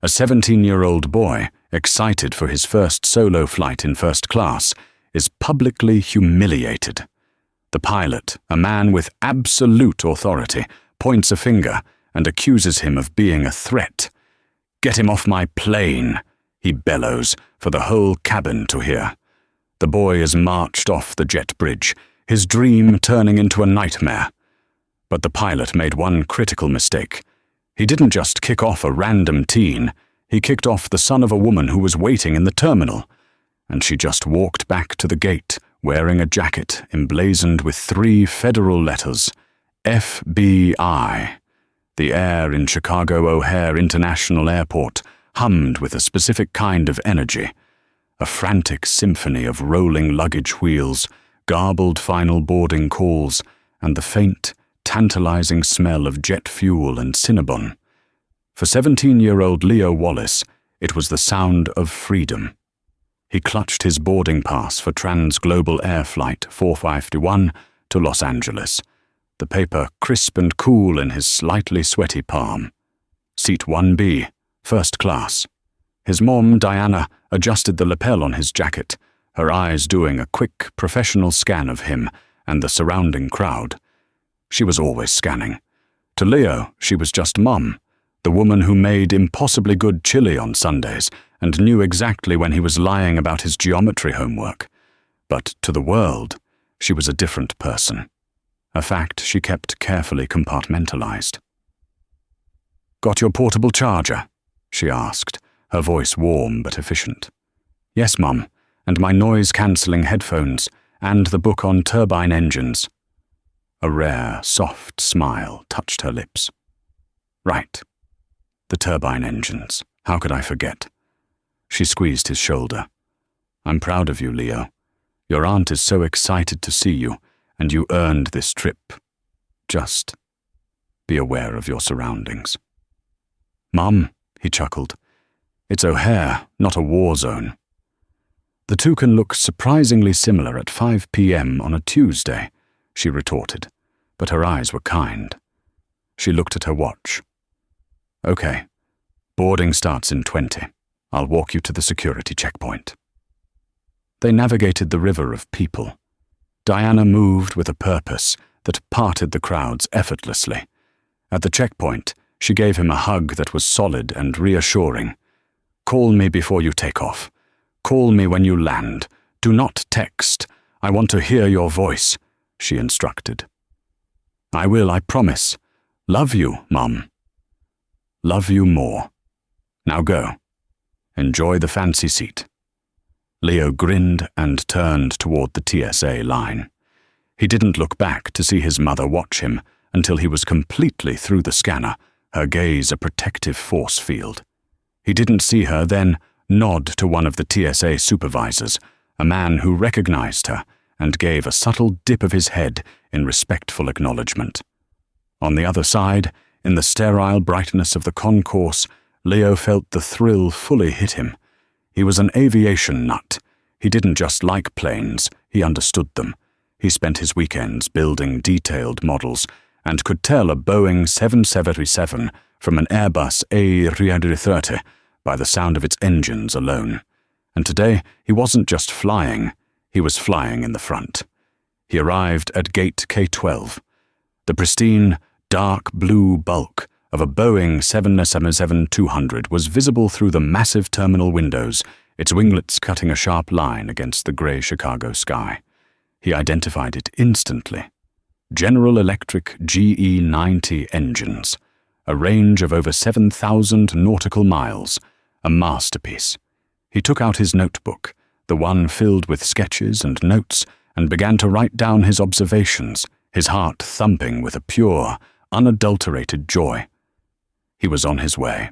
A 17-year-old boy, excited for his first solo flight in first class, is publicly humiliated. The pilot, a man with absolute authority, points a finger and accuses him of being a threat. "Get him off my plane," he bellows for the whole cabin to hear. The boy is marched off the jet bridge, his dream turning into a nightmare. But the pilot made one critical mistake. He didn't just kick off a random teen, he kicked off the son of a woman who was waiting in the terminal. And she just walked back to the gate, wearing a jacket emblazoned with 3 federal letters, FBI. The air in Chicago O'Hare International Airport hummed with a specific kind of energy. A frantic symphony of rolling luggage wheels, garbled final boarding calls, and the faint, tantalizing smell of jet fuel and Cinnabon. For 17-year-old Leo Wallace, it was the sound of freedom. He clutched his boarding pass for Trans-Global Air Flight 451 to Los Angeles, the paper crisp and cool in his slightly sweaty palm. Seat 1B, first class. His mom, Diana, adjusted the lapel on his jacket, her eyes doing a quick, professional scan of him and the surrounding crowd. She was always scanning. To Leo, she was just Mum, the woman who made impossibly good chili on Sundays and knew exactly when he was lying about his geometry homework. But to the world, she was a different person, a fact she kept carefully compartmentalized. "Got your portable charger?" she asked, her voice warm but efficient. "Yes, Mum, and my noise-cancelling headphones, and the book on turbine engines." A rare, soft smile touched her lips. "Right. The turbine engines. How could I forget?" She squeezed his shoulder. "I'm proud of you, Leo. Your aunt is so excited to see you, and you earned this trip. Just be aware of your surroundings." "Mum," he chuckled, "it's O'Hare, not a war zone." "The two can look surprisingly similar at 5 p.m. on a Tuesday," she retorted, but her eyes were kind. She looked at her watch. "Okay, boarding starts in 20. I'll walk you to the security checkpoint." They navigated the river of people. Diana moved with a purpose that parted the crowds effortlessly. At the checkpoint, she gave him a hug that was solid and reassuring. "Call me before you take off. Call me when you land. Do not text. I want to hear your voice," she instructed. "I will, I promise. Love you, Mum." "Love you more. Now go. Enjoy the fancy seat." Leo grinned and turned toward the TSA line. He didn't look back to see his mother watch him until he was completely through the scanner, her gaze a protective force field. He didn't see her then nod to one of the TSA supervisors, a man who recognized her and gave a subtle dip of his head in respectful acknowledgement. On the other side, in the sterile brightness of the concourse, Leo felt the thrill fully hit him. He was an aviation nut. He didn't just like planes, he understood them. He spent his weekends building detailed models and could tell a Boeing 777 from an Airbus A330 by the sound of its engines alone. And today, he wasn't just flying, he was flying in the front. He arrived at Gate K-12. The pristine, dark blue bulk of a Boeing 777-200 was visible through the massive terminal windows, its winglets cutting a sharp line against the gray Chicago sky. He identified it instantly. General Electric GE90 engines, a range of over 7,000 nautical miles, a masterpiece. He took out his notebook, the one filled with sketches and notes, and began to write down his observations, his heart thumping with a pure, unadulterated joy. He was on his way.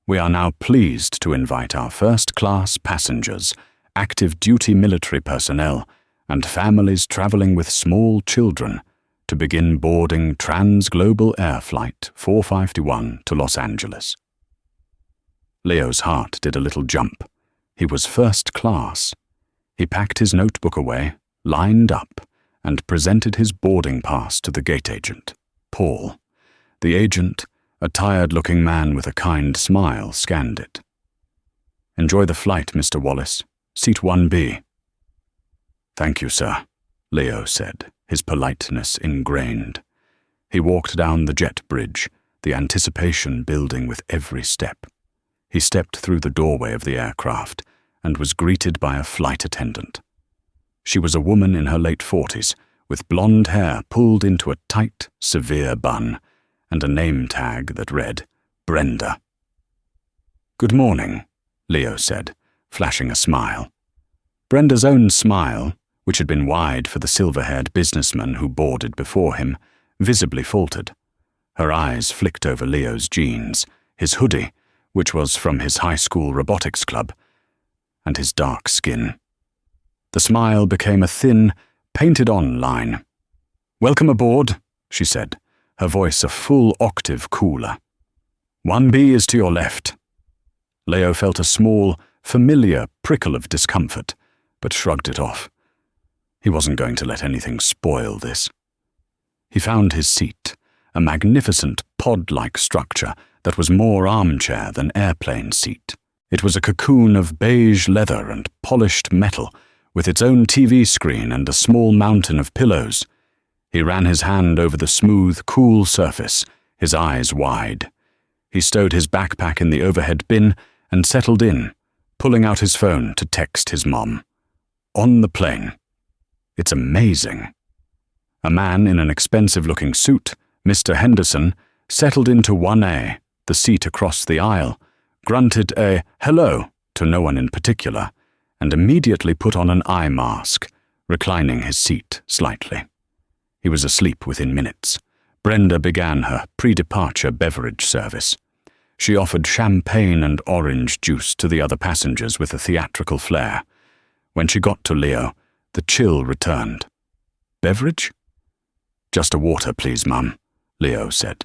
"We are now pleased to invite our first-class passengers, active duty military personnel, and families traveling with small children to begin boarding Trans-Global Air Flight 451 to Los Angeles." Leo's heart did a little jump. He was first class. He packed his notebook away, lined up, and presented his boarding pass to the gate agent, Paul. The agent, A tired-looking man with a kind smile scanned it. "Enjoy the flight, Mr. Wallace. Seat 1B. "Thank you, sir," Leo said, his politeness ingrained. He walked down the jet bridge, the anticipation building with every step. He stepped through the doorway of the aircraft and was greeted by a flight attendant. She was a woman in her late 40s, with blonde hair pulled into a tight, severe bun, and a name tag that read, Brenda. "Good morning," Leo said, flashing a smile. Brenda's own smile, which had been wide for the silver-haired businessman who boarded before him, visibly faltered. Her eyes flicked over Leo's jeans, his hoodie, which was from his high school robotics club, and his dark skin. The smile became a thin, painted-on line. "Welcome aboard," she said, her voice a full octave cooler. "1B is to your left." Leo felt a small, familiar prickle of discomfort, but shrugged it off. He wasn't going to let anything spoil this. He found his seat, a magnificent pod-like structure that was more armchair than airplane seat. It was a cocoon of beige leather and polished metal, with its own TV screen and a small mountain of pillows. He ran his hand over the smooth, cool surface, his eyes wide. He stowed his backpack in the overhead bin and settled in, pulling out his phone to text his mom. On the plane. It's amazing. A man in an expensive-looking suit, Mr. Henderson, settled into 1A, the seat across the aisle, grunted a hello to no one in particular, and immediately put on an eye mask, reclining his seat slightly. He was asleep within minutes. Brenda began her pre-departure beverage service. She offered champagne and orange juice to the other passengers with a theatrical flair. When she got to Leo, the chill returned. "Beverage?" "Just a water, please, Mum," Leo said.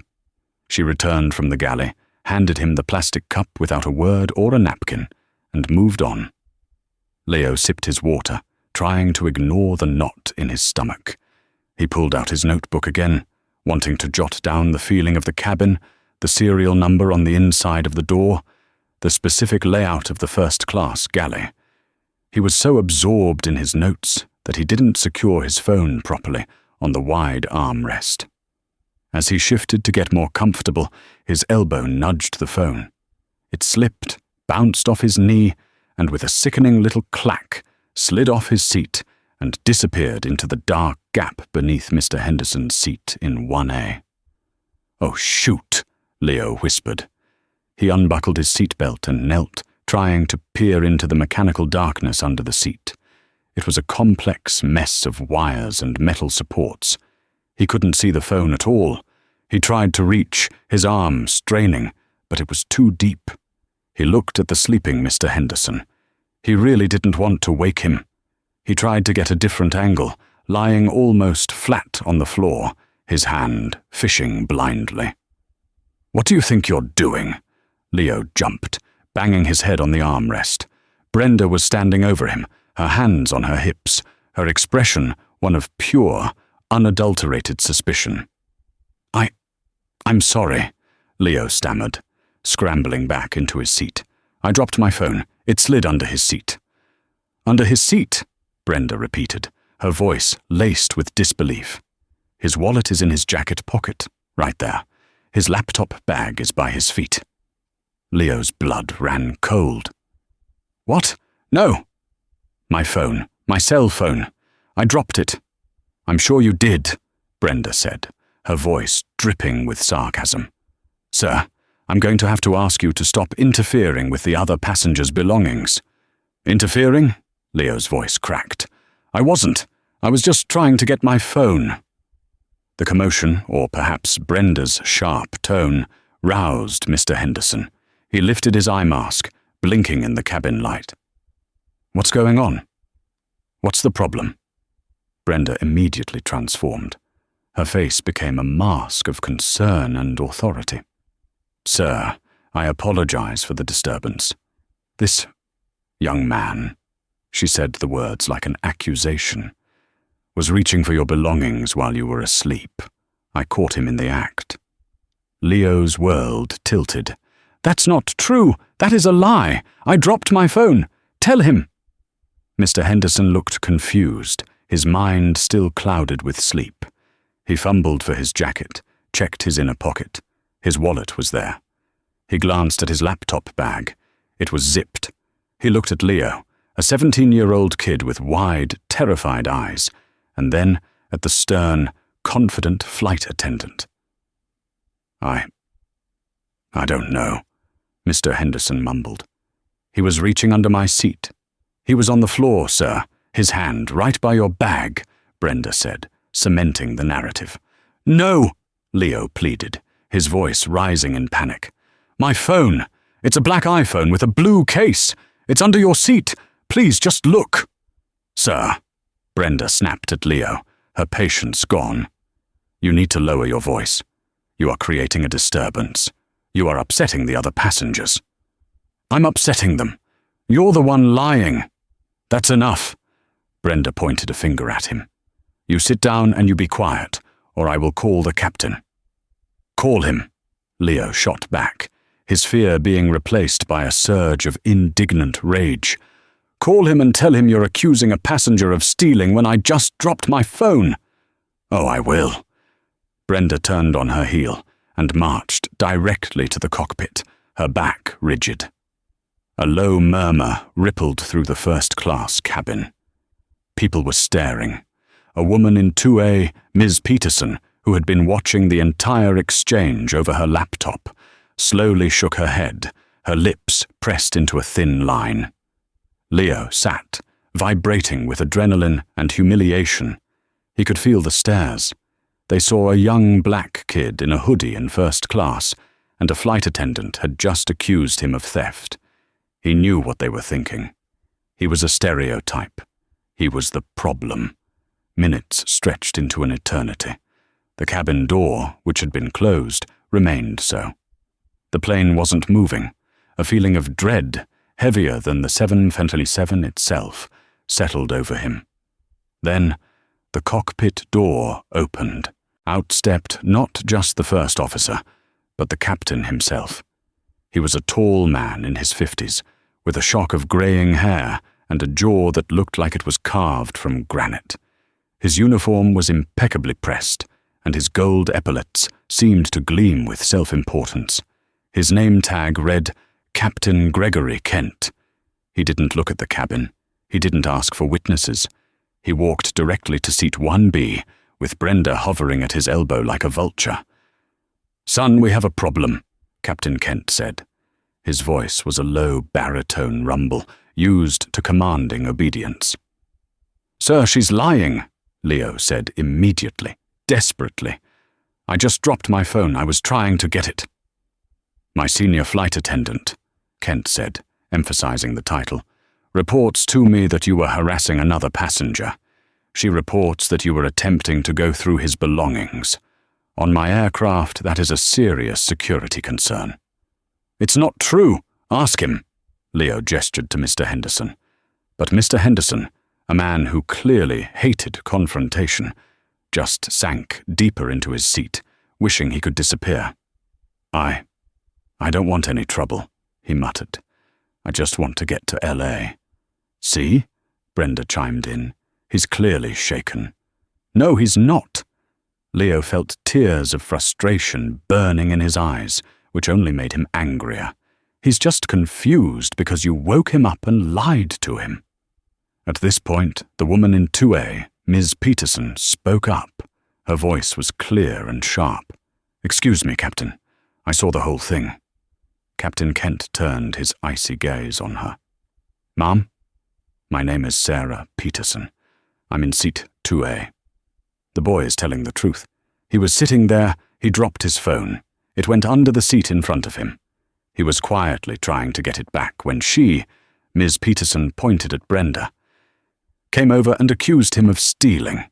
She returned from the galley, handed him the plastic cup without a word or a napkin, and moved on. Leo sipped his water, trying to ignore the knot in his stomach. He pulled out his notebook again, wanting to jot down the feeling of the cabin, the serial number on the inside of the door, the specific layout of the first-class galley. He was so absorbed in his notes that he didn't secure his phone properly on the wide armrest. As he shifted to get more comfortable, his elbow nudged the phone. It slipped, bounced off his knee, and with a sickening little clack, slid off his seat and disappeared into the dark gap beneath Mr. Henderson's seat in 1A. "Oh, shoot," Leo whispered. He unbuckled his seatbelt and knelt, trying to peer into the mechanical darkness under the seat. It was a complex mess of wires and metal supports. He couldn't see the phone at all. He tried to reach, his arm straining, but it was too deep. He looked at the sleeping Mr. Henderson. He really didn't want to wake him. He tried to get a different angle, lying almost flat on the floor, his hand fishing blindly. "What do you think you're doing?" Leo jumped, banging his head on the armrest. Brenda was standing over him, her hands on her hips, her expression one of pure, unadulterated suspicion. I'm sorry," Leo stammered, scrambling back into his seat. "I dropped my phone. It slid under his seat." "Under his seat?" Brenda repeated, her voice laced with disbelief. "His wallet is in his jacket pocket, right there. His laptop bag is by his feet." Leo's blood ran cold. "What? No!" "My phone. My cell phone. I dropped it." "I'm sure you did," Brenda said, her voice dripping with sarcasm. "Sir, I'm going to have to ask you to stop interfering with the other passengers' belongings." "Interfering?" Leo's voice cracked. "I wasn't. I was just trying to get my phone." The commotion, or perhaps Brenda's sharp tone, roused Mr. Henderson. He lifted his eye mask, blinking in the cabin light. "What's going on? What's the problem?" Brenda immediately transformed. Her face became a mask of concern and authority. "Sir, I apologize for the disturbance. This young man," she said the words like an accusation, "was reaching for your belongings while you were asleep. I caught him in the act." Leo's world tilted. "That's not true. That is a lie. I dropped my phone. Tell him." Mr. Henderson looked confused, his mind still clouded with sleep. He fumbled for his jacket, checked his inner pocket. His wallet was there. He glanced at his laptop bag. It was zipped. He looked at Leo, a 17-year-old kid with wide, terrified eyes, and then at the stern, confident flight attendant. I don't know," Mr. Henderson mumbled. "He was reaching under my seat." "He was on the floor, sir, his hand right by your bag," Brenda said, cementing the narrative. "No," Leo pleaded, his voice rising in panic. "My phone. It's a black iPhone with a blue case. It's under your seat. Please, just look." "Sir," Brenda snapped at Leo, her patience gone. "You need to lower your voice. You are creating a disturbance. You are upsetting the other passengers." "I'm upsetting them. You're the one lying." "That's enough." Brenda pointed a finger at him. "You sit down and you be quiet, or I will call the captain." "Call him," Leo shot back, his fear being replaced by a surge of indignant rage. "Call him and tell him you're accusing a passenger of stealing when I just dropped my phone." "Oh, I will." Brenda turned on her heel and marched directly to the cockpit, her back rigid. A low murmur rippled through the first-class cabin. People were staring. A woman in 2A, Ms. Peterson, who had been watching the entire exchange over her laptop, slowly shook her head, her lips pressed into a thin line. Leo sat, vibrating with adrenaline and humiliation. He could feel the stares. They saw a young black kid in a hoodie in first class, and a flight attendant had just accused him of theft. He knew what they were thinking. He was a stereotype. He was the problem. Minutes stretched into an eternity. The cabin door, which had been closed, remained so. The plane wasn't moving. A feeling of dread, heavier than the 757 itself, settled over him. Then, the cockpit door opened. Out stepped not just the first officer, but the captain himself. He was a tall man in his 50s, with a shock of greying hair and a jaw that looked like it was carved from granite. His uniform was impeccably pressed, and his gold epaulets seemed to gleam with self-importance. His name tag read, Captain Gregory Kent. He didn't look at the cabin. He didn't ask for witnesses. He walked directly to seat 1B, with Brenda hovering at his elbow like a vulture. "Son, we have a problem," Captain Kent said. His voice was a low baritone rumble, used to commanding obedience. "Sir, she's lying," Leo said immediately, desperately. "I just dropped my phone. I was trying to get it." "My senior flight attendant," Kent said, emphasizing the title, "reports to me that you were harassing another passenger. She reports that you were attempting to go through his belongings. On my aircraft, that is a serious security concern." "It's not true. Ask him," Leo gestured to Mr. Henderson. But Mr. Henderson, a man who clearly hated confrontation, just sank deeper into his seat, wishing he could disappear. I don't want any trouble," he muttered. "I just want to get to LA." "See?" Brenda chimed in. "He's clearly shaken." "No, he's not." Leo felt tears of frustration burning in his eyes, which only made him angrier. "He's just confused because you woke him up and lied to him." At this point, the woman in 2A, Ms. Peterson, spoke up. Her voice was clear and sharp. "Excuse me, Captain. I saw the whole thing." Captain Kent turned his icy gaze on her. "Ma'am? My name is Sarah Peterson. I'm in seat 2A. The boy is telling the truth. He was sitting there, he dropped his phone. It went under the seat in front of him. He was quietly trying to get it back when she, Ms. Peterson pointed at Brenda, came over and accused him of stealing.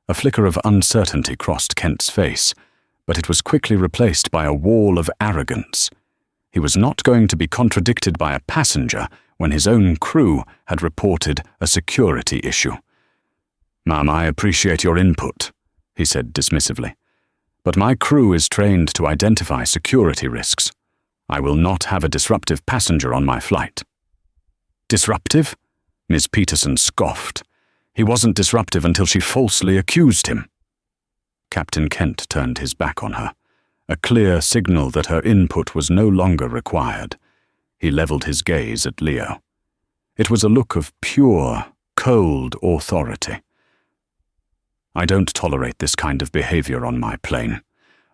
A flicker of uncertainty crossed Kent's face, but it was quickly replaced by a wall of arrogance. He was not going to be contradicted by a passenger when his own crew had reported a security issue. "Ma'am, I appreciate your input," he said dismissively, But my crew is trained to identify security risks. I will not have a disruptive passenger on my flight." "Disruptive?" Miss Peterson scoffed. "He wasn't disruptive until she falsely accused him." Captain Kent turned his back on her, a clear signal that her input was no longer required. He leveled his gaze at Leo. It was a look of pure, cold authority. "I don't tolerate this kind of behavior on my plane.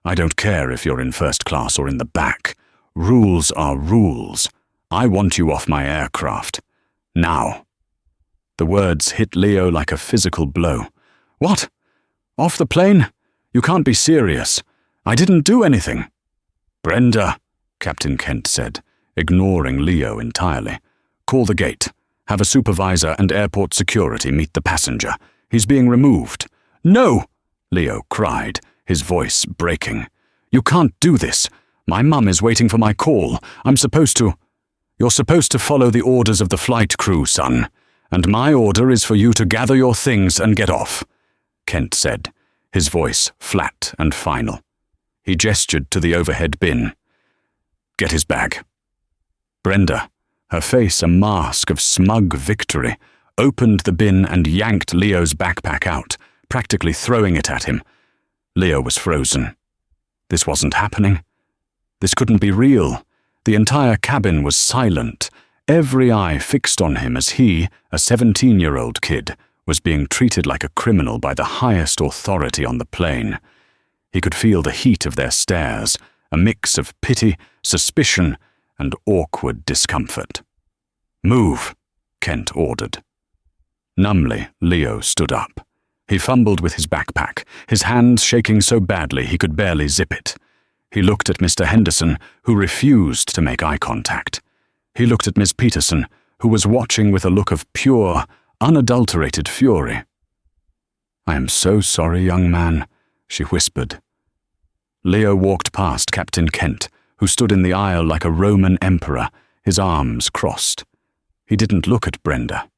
I don't care if you're in first class or in the back. Rules are rules. I want you off my aircraft. Now." The words hit Leo like a physical blow. "What? Off the plane? You can't be serious. I didn't do anything." "Brenda," Captain Kent said, ignoring Leo entirely. "Call the gate. Have a supervisor and airport security meet the passenger. He's being removed." "No!" Leo cried, his voice breaking. "You can't do this. My mum is waiting for my call. You're supposed to follow the orders of the flight crew, son. And my order is for you to gather your things and get off," Kent said, his voice flat and final. He gestured to the overhead bin. "Get his bag." Brenda, her face a mask of smug victory, opened the bin and yanked Leo's backpack out, practically throwing it at him. Leo was frozen. This wasn't happening. This couldn't be real. The entire cabin was silent, every eye fixed on him as he, a 17-year-old kid, was being treated like a criminal by the highest authority on the plane. He could feel the heat of their stares, a mix of pity, suspicion, and awkward discomfort. "Move," Kent ordered. Numbly, Leo stood up. He fumbled with his backpack, his hands shaking so badly he could barely zip it. He looked at Mr. Henderson, who refused to make eye contact. He looked at Miss Peterson, who was watching with a look of pure, unadulterated fury. "I am so sorry, young man," she whispered. Leo walked past Captain Kent, who stood in the aisle like a Roman emperor, his arms crossed. He didn't look at Brenda.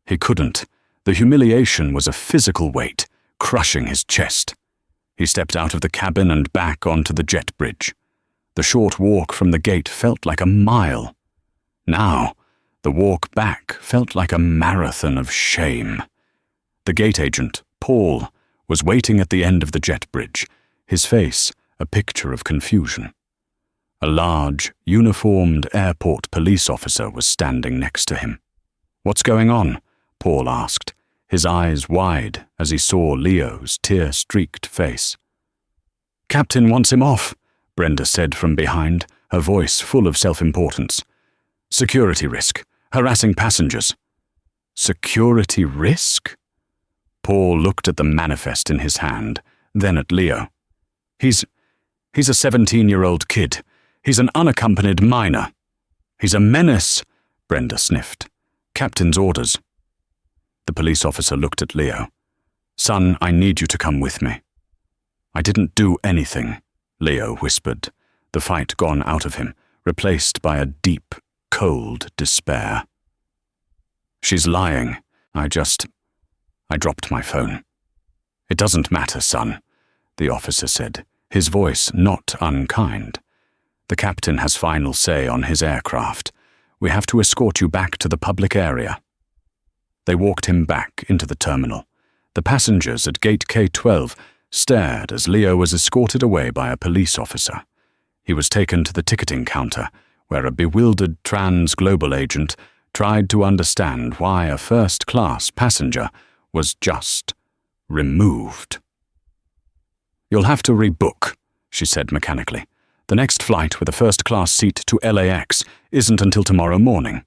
He couldn't. The humiliation was a physical weight, crushing his chest. He stepped out of the cabin and back onto the jet bridge. The short walk from the gate felt like a mile. Now, the walk back felt like a marathon of shame. The gate agent, Paul, was waiting at the end of the jet bridge, his face a picture of confusion. A large, uniformed airport police officer was standing next to him. "What's going on?" Paul asked, his eyes wide as he saw Leo's tear-streaked face. "Captain wants him off," Brenda said from behind, her voice full of self-importance. "Security risk, harassing passengers." "Security risk?" Paul looked at the manifest in his hand, then at Leo. He's a 17-year-old kid. He's an unaccompanied minor." "He's a menace," Brenda sniffed. "Captain's orders." The police officer looked at Leo. "Son, I need you to come with me." "I didn't do anything," Leo whispered, the fight gone out of him, replaced by a deep, cold despair. "She's lying. I dropped my phone." "It doesn't matter, son," the officer said, his voice not unkind. "The captain has final say on his aircraft. We have to escort you back to the public area." They walked him back into the terminal. The passengers at gate K-12 stared as Leo was escorted away by a police officer. He was taken to the ticketing counter, where a bewildered trans-global agent tried to understand why a first-class passenger was just removed. "You'll have to rebook," she said mechanically. "The next flight with a first-class seat to LAX isn't until tomorrow morning."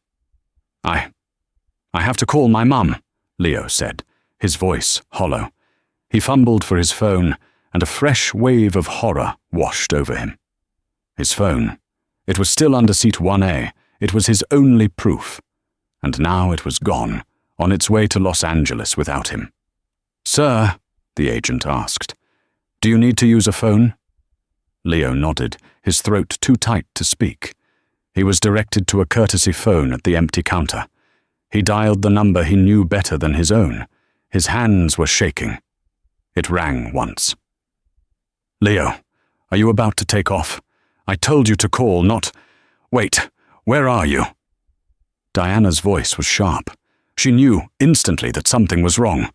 I have to call my mum," Leo said, his voice hollow. He fumbled for his phone, and a fresh wave of horror washed over him. His phone. It was still under seat 1A. It was his only proof. And now it was gone, on its way to Los Angeles without him. "Sir," the agent asked, "do you need to use a phone?" Leo nodded, his throat too tight to speak. He was directed to a courtesy phone at the empty counter. He dialed the number he knew better than his own. His hands were shaking. It rang once. Leo, are you about to take off? I told you to call, not... Wait, where are you? Diana's voice was sharp. She knew instantly that something was wrong.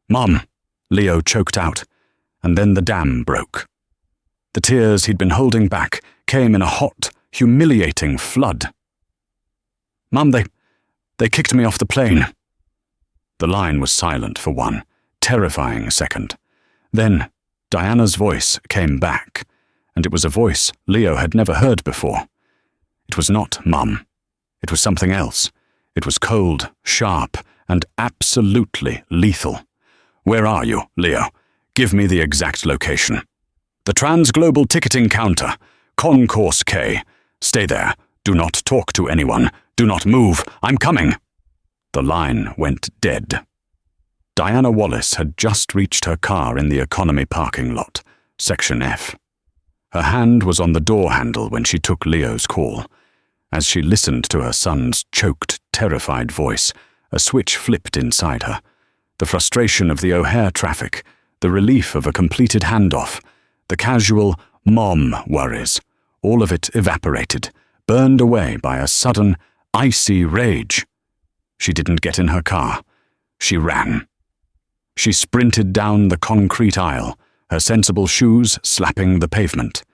Mum, Leo choked out, and then the dam broke. The tears he'd been holding back came in a hot, humiliating flood. Mum, they kicked me off the plane. The line was silent for one terrifying second. Then Diana's voice came back, and it was a voice Leo had never heard before. It was not Mum. It was something else. It was cold, sharp, and absolutely lethal. Where are you, Leo? Give me the exact location. The Transglobal ticketing counter, Concourse K. Stay there. Do not talk to anyone. Do not move. I'm coming. The line went dead. Diana Wallace had just reached her car in the economy parking lot, Section F. Her hand was on the door handle when she took Leo's call. As she listened to her son's choked, terrified voice, a switch flipped inside her. The frustration of the O'Hare traffic, the relief of a completed handoff, the casual mom worries, all of it evaporated, burned away by a sudden, icy rage. She didn't get in her car. She ran. She sprinted down the concrete aisle, her sensible shoes slapping the pavement.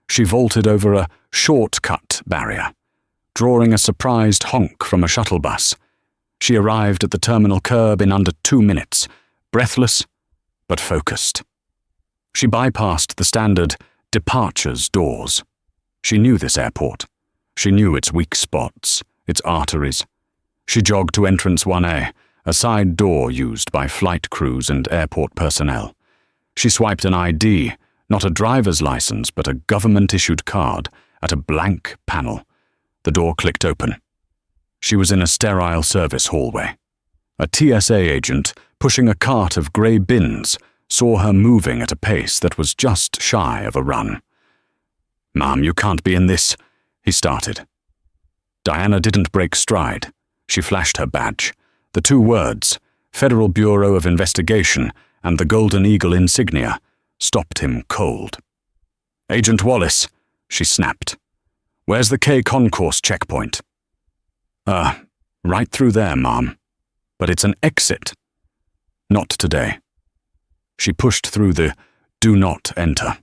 She vaulted over a shortcut barrier, drawing a surprised honk from a shuttle bus. She arrived at the terminal curb in under 2 minutes, breathless but focused. She bypassed the standard departures doors. She knew this airport. She knew its weak spots, its arteries. She jogged to entrance 1A, a side door used by flight crews and airport personnel. She swiped an ID, not a driver's license but a government-issued card, at a blank panel. The door clicked open. She was in a sterile service hallway. A TSA agent, pushing a cart of grey bins, saw her moving at a pace that was just shy of a run. "Ma'am, you can't be in this," he started. Diana didn't break stride. She flashed her badge. The 2 words, Federal Bureau of Investigation and the Golden Eagle insignia, stopped him cold. "Agent Wallace," she snapped. "Where's the K concourse checkpoint?" Right through there, ma'am. But it's an exit." "Not today." She pushed through the "do not enter"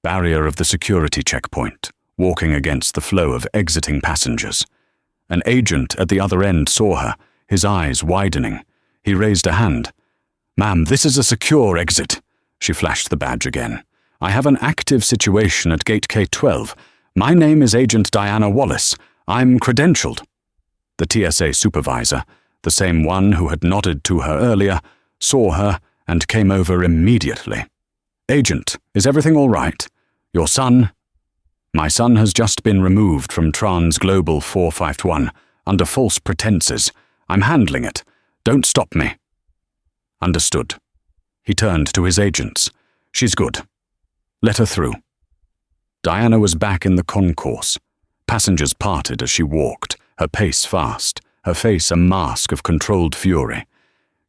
barrier of the security checkpoint, walking against the flow of exiting passengers. An agent at the other end saw her, his eyes widening. He raised a hand. "Ma'am, this is a secure exit." She flashed the badge again. "I have an active situation at gate K12. My name is Agent Diana Wallace. I'm credentialed." The TSA supervisor, the same one who had nodded to her earlier, saw her and came over immediately. "Agent, is everything all right? Your son?" "My son has just been removed from Transglobal 451 under false pretenses. I'm handling it. Don't stop me." "Understood." He turned to his agents. "She's good. Let her through." Diana was back in the concourse. Passengers parted as she walked, her pace fast, her face a mask of controlled fury.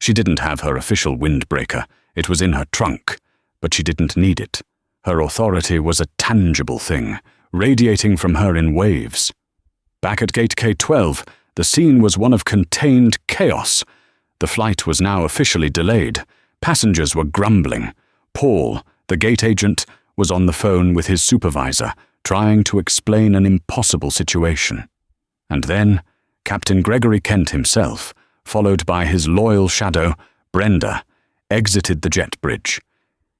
She didn't have her official windbreaker. It was in her trunk, but she didn't need it. Her authority was a tangible thing, radiating from her in waves. Back at gate K12, the scene was one of contained chaos. The flight was now officially delayed. Passengers were grumbling. Paul, the gate agent, was on the phone with his supervisor, trying to explain an impossible situation. And then, Captain Gregory Kent himself, followed by his loyal shadow, Brenda, exited the jet bridge.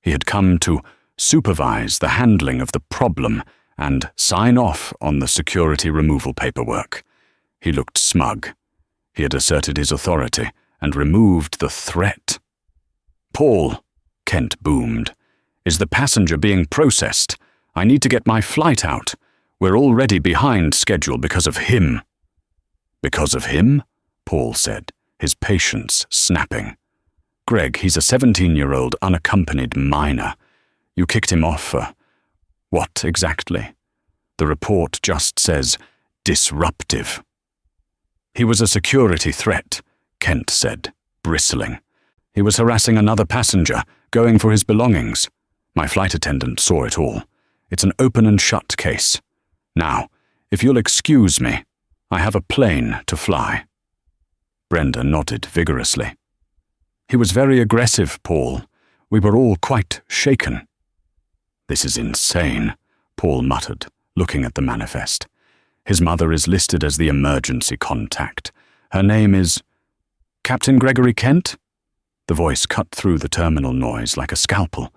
He had come to supervise the handling of the problem and sign off on the security removal paperwork. He looked smug. He had asserted his authority and removed the threat. "Paul," Kent boomed, "is the passenger being processed? I need to get my flight out. We're already behind schedule because of him." "Because of him?" Paul said, his patience snapping. "Greg, he's a 17-year-old unaccompanied minor. You kicked him off for... what exactly?" "The report just says disruptive." "He was a security threat," Kent said, bristling. "He was harassing another passenger, going for his belongings. My flight attendant saw it all. It's an open and shut case. Now, if you'll excuse me, I have a plane to fly." Brenda nodded vigorously. "He was very aggressive, Paul. We were all quite shaken." "This is insane," Paul muttered, looking at the manifest. "His mother is listed as the emergency contact. Her name is Captain Gregory Kent?" The voice cut through the terminal noise like a scalpel.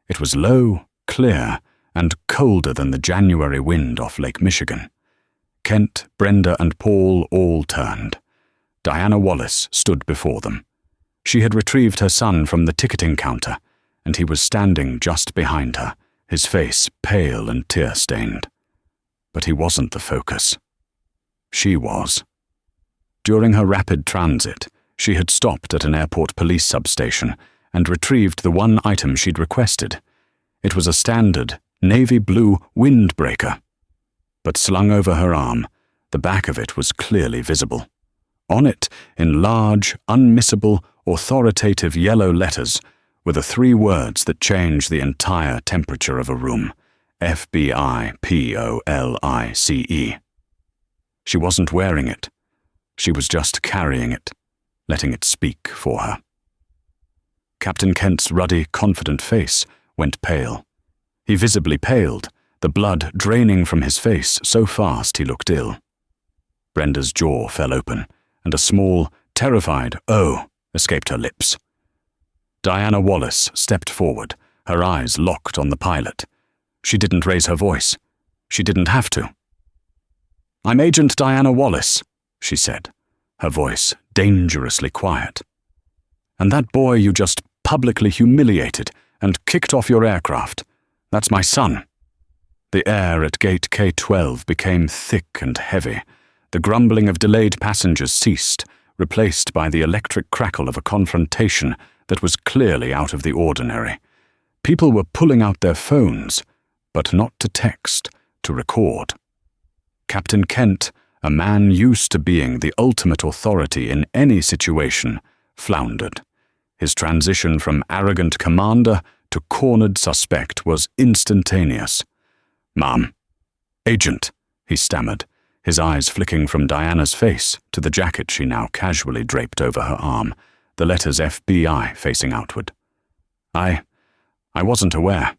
It was low, clear, and colder than the January wind off Lake Michigan. Kent, Brenda, and Paul all turned. Diana Wallace stood before them. She had retrieved her son from the ticketing counter, and he was standing just behind her, his face pale and tear-stained. But he wasn't the focus. She was. During her rapid transit, she had stopped at an airport police substation and retrieved the one item she'd requested. It was a standard, navy blue windbreaker. But slung over her arm, the back of it was clearly visible. On it, in large, unmissable, authoritative yellow letters, were the 3 words that change the entire temperature of a room: FBIPOLICE. She wasn't wearing it. She was just carrying it, letting it speak for her. Captain Kent's ruddy, confident face went pale. He visibly paled, the blood draining from his face so fast he looked ill. Brenda's jaw fell open, and a small, terrified "oh" escaped her lips. Diana Wallace stepped forward, her eyes locked on the pilot. She didn't raise her voice. She didn't have to. "I'm Agent Diana Wallace," she said, her voice dangerously quiet. "And that boy you just publicly humiliated and kicked off your aircraft, that's my son." The air at gate K-12 became thick and heavy. The grumbling of delayed passengers ceased, replaced by the electric crackle of a confrontation that was clearly out of the ordinary. People were pulling out their phones, but not to text, to record. Captain Kent, a man used to being the ultimate authority in any situation, floundered. His transition from arrogant commander to cornered suspect was instantaneous. "Ma'am, Agent," he stammered, his eyes flicking from Diana's face to the jacket she now casually draped over her arm, the letters FBI facing outward. I wasn't aware.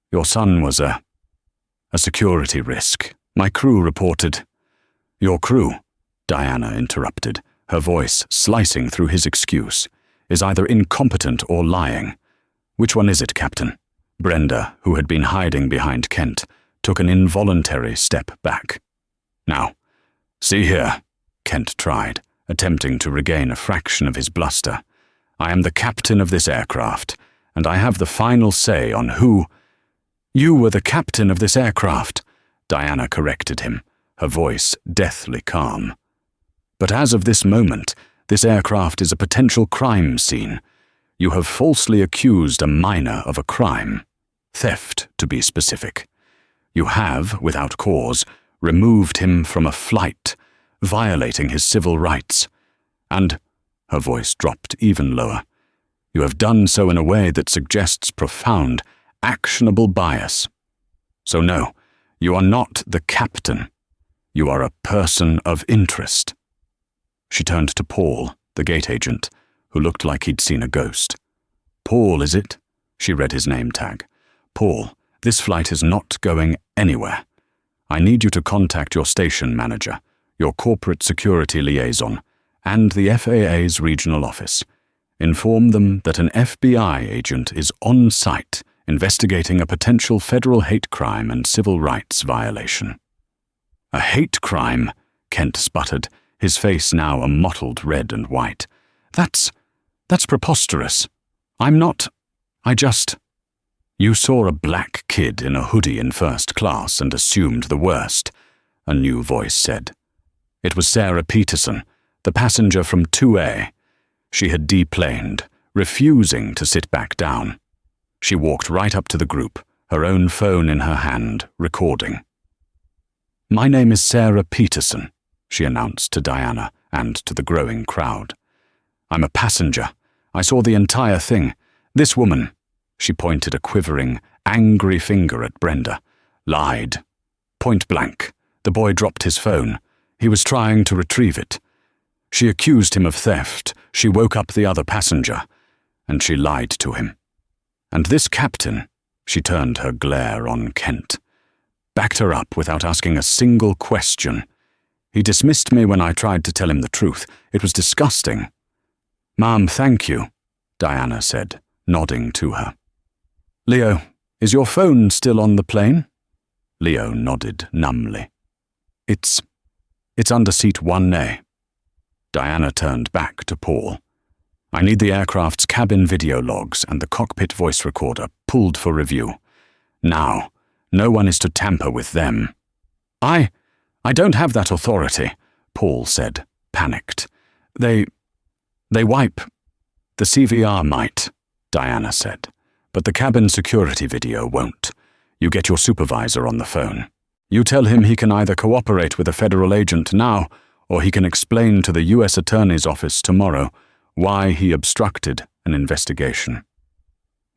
Your son was a security risk. My crew reported." "Your crew," Diana interrupted, her voice slicing through his excuse, "is either incompetent or lying. Which one is it, Captain?" Brenda, who had been hiding behind Kent, took an involuntary step back. "Now, see here," Kent tried, attempting to regain a fraction of his bluster. "I am the captain of this aircraft, and I have the final say on who—" "You were the captain of this aircraft," Diana corrected him, her voice deathly calm. "But as of this moment, this aircraft is a potential crime scene. You have falsely accused a minor of a crime. Theft, to be specific. You have, without cause, removed him from a flight, violating his civil rights. And," her voice dropped even lower, "you have done so in a way that suggests profound, actionable bias. So no, you are not the captain. You are a person of interest." She turned to Paul, the gate agent, who looked like he'd seen a ghost. "Paul, is it?" She read his name tag. "Paul, this flight is not going anywhere. I need you to contact your station manager, your corporate security liaison, and the FAA's regional office. Inform them that an FBI agent is on site investigating a potential federal hate crime and civil rights violation." "A hate crime?" Kent sputtered, his face now a mottled red and white. That's preposterous. I just—" "You saw a black kid in a hoodie in first class and assumed the worst," a new voice said. It was Sarah Peterson, the passenger from 2A. She had deplaned, refusing to sit back down. She walked right up to the group, her own phone in her hand, recording. "My name is Sarah Peterson," she announced to Diana and to the growing crowd. "I'm a passenger. I saw the entire thing. This woman," She pointed a quivering, angry finger at Brenda. Lied. Point blank. The boy dropped his phone. He was trying to retrieve it. She accused him of theft. She woke up the other passenger. And she lied to him. And this captain, she turned her glare on Kent, backed her up without asking a single question. He dismissed me when I tried to tell him the truth. It was disgusting. "Ma'am, thank you," Diana said, nodding to her. "Leo, is your phone still on the plane?" Leo nodded numbly. It's under seat 1A. Diana turned back to Paul. "I need the aircraft's cabin video logs and the cockpit voice recorder pulled for review. Now, no one is to tamper with them." I don't have that authority," Paul said, panicked. They wipe. "The CVR might," Diana said, "but the cabin security video won't. You get your supervisor on the phone. You tell him he can either cooperate with a federal agent now, or he can explain to the U.S. Attorney's Office tomorrow why he obstructed an investigation.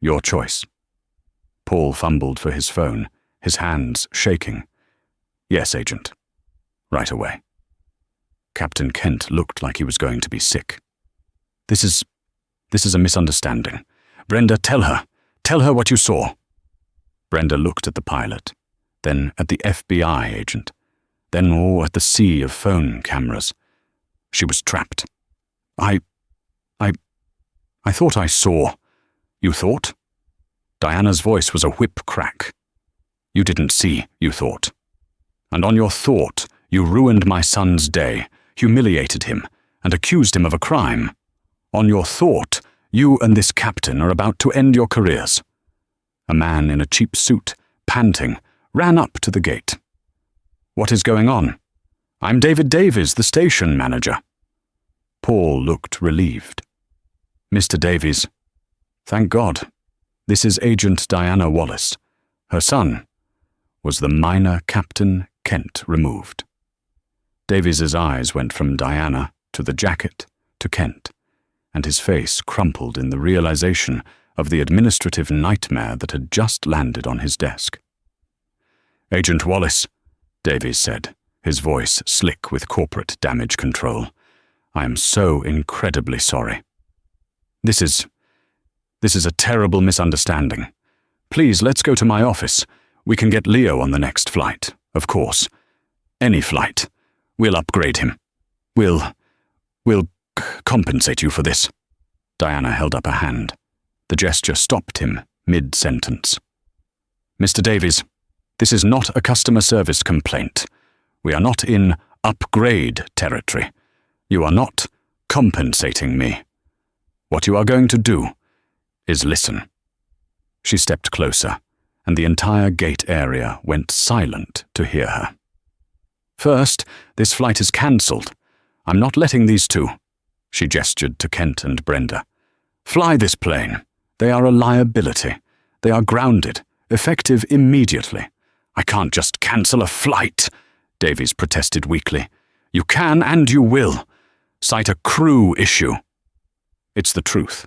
Your choice." Paul fumbled for his phone, his hands shaking. "Yes, Agent. Right away." Captain Kent looked like he was going to be sick. This is a misunderstanding. Brenda, tell her what you saw." Brenda looked at the pilot, then at the FBI agent, then at the sea of phone cameras. She was trapped. I thought I saw." "You thought?" Diana's voice was a whip crack. "You didn't see, you thought. And on your thought, you ruined my son's day, humiliated him, and accused him of a crime. On your thought, you and this captain are about to end your careers." A man in a cheap suit, panting, ran up to the gate. "What is going on?" "I'm David Davies, the station manager." Paul looked relieved. "Mr. Davies." "Thank God. This is Agent Diana Wallace. Her son." Was the minor Captain Kent removed? Davies's eyes went from Diana to the jacket to Kent, and his face crumpled in the realization of the administrative nightmare that had just landed on his desk. "Agent Wallace," Davies said, his voice slick with corporate damage control, "I am so incredibly sorry. This is a terrible misunderstanding. Please, let's go to my office. We can get Leo on the next flight, of course. Any flight. We'll upgrade him. We'll compensate you for this." Diana held up a hand. The gesture stopped him mid-sentence. "Mr. Davies, this is not a customer service complaint. We are not in upgrade territory. You are not compensating me. What you are going to do is listen." She stepped closer, and the entire gate area went silent to hear her. "First, this flight is cancelled. I'm not letting these two," she gestured to Kent and Brenda, "fly this plane. They are a liability. They are grounded, effective immediately." "I can't just cancel a flight," Davies protested weakly. "You can and you will. Cite a crew issue." "It's the truth.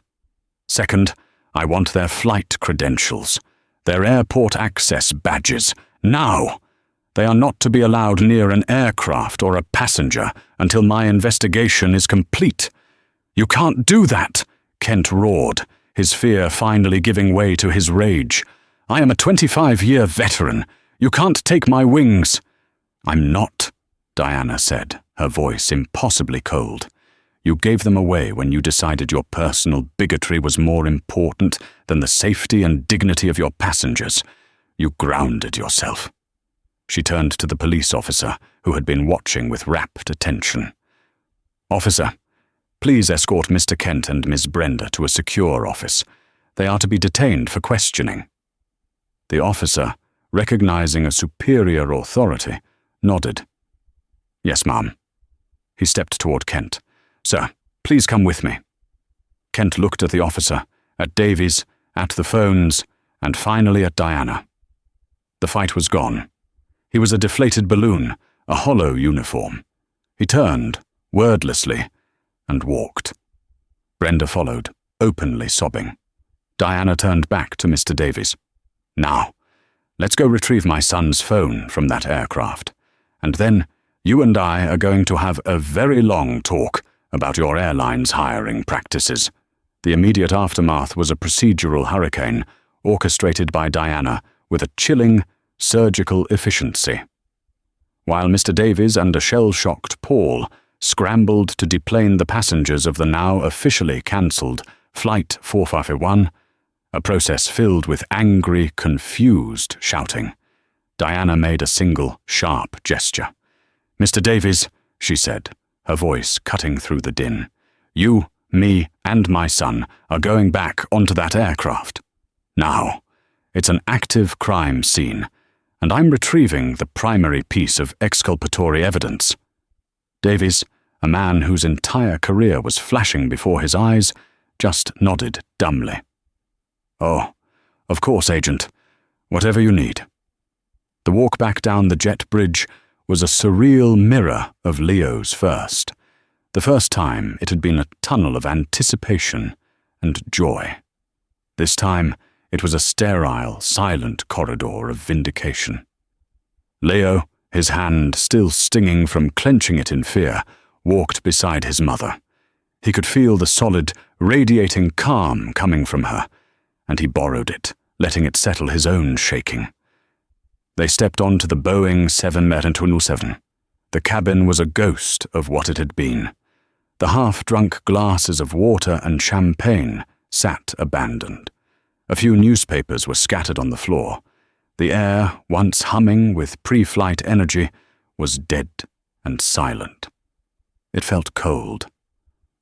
Second, I want their flight credentials, their airport access badges, now. They are not to be allowed near an aircraft or a passenger until my investigation is complete." "You can't do that," Kent roared, his fear finally giving way to his rage. "I am a 25-year veteran. You can't take my wings." "I'm not," Diana said, her voice impossibly cold. "You gave them away when you decided your personal bigotry was more important than the safety and dignity of your passengers. You grounded yourself." She turned to the police officer, who had been watching with rapt attention. "Officer, please escort Mr. Kent and Miss Brenda to a secure office. They are to be detained for questioning." The officer, recognizing a superior authority, nodded. "Yes, ma'am." He stepped toward Kent. "Sir, please come with me." Kent looked at the officer, at Davies, at the phones, and finally at Diana. The fight was gone. He was a deflated balloon, a hollow uniform. He turned, wordlessly, and walked. Brenda followed, openly sobbing. Diana turned back to Mr. Davies. "Now, let's go retrieve my son's phone from that aircraft, and then you and I are going to have a very long talk about your airline's hiring practices." The immediate aftermath was a procedural hurricane orchestrated by Diana with a chilling, surgical efficiency. While Mr. Davies and a shell-shocked Paul scrambled to deplane the passengers of the now officially cancelled Flight 451, a process filled with angry, confused shouting, Diana made a single, sharp gesture. "Mr. Davies," she said, her voice cutting through the din, "you, me, and my son are going back onto that aircraft. Now, it's an active crime scene, and I'm retrieving the primary piece of exculpatory evidence." Davies, a man whose entire career was flashing before his eyes, just nodded dumbly. "Oh, of course, Agent. Whatever you need." The walk back down the jet bridge was a surreal mirror of Leo's first. The first time it had been a tunnel of anticipation and joy. This time it was a sterile, silent corridor of vindication. Leo, his hand still stinging from clenching it in fear, walked beside his mother. He could feel the solid, radiating calm coming from her, and he borrowed it, letting it settle his own shaking. They stepped onto the Boeing 727. The cabin was a ghost of what it had been. The half-drunk glasses of water and champagne sat abandoned. A few newspapers were scattered on the floor. The air, once humming with pre-flight energy, was dead and silent. It felt cold.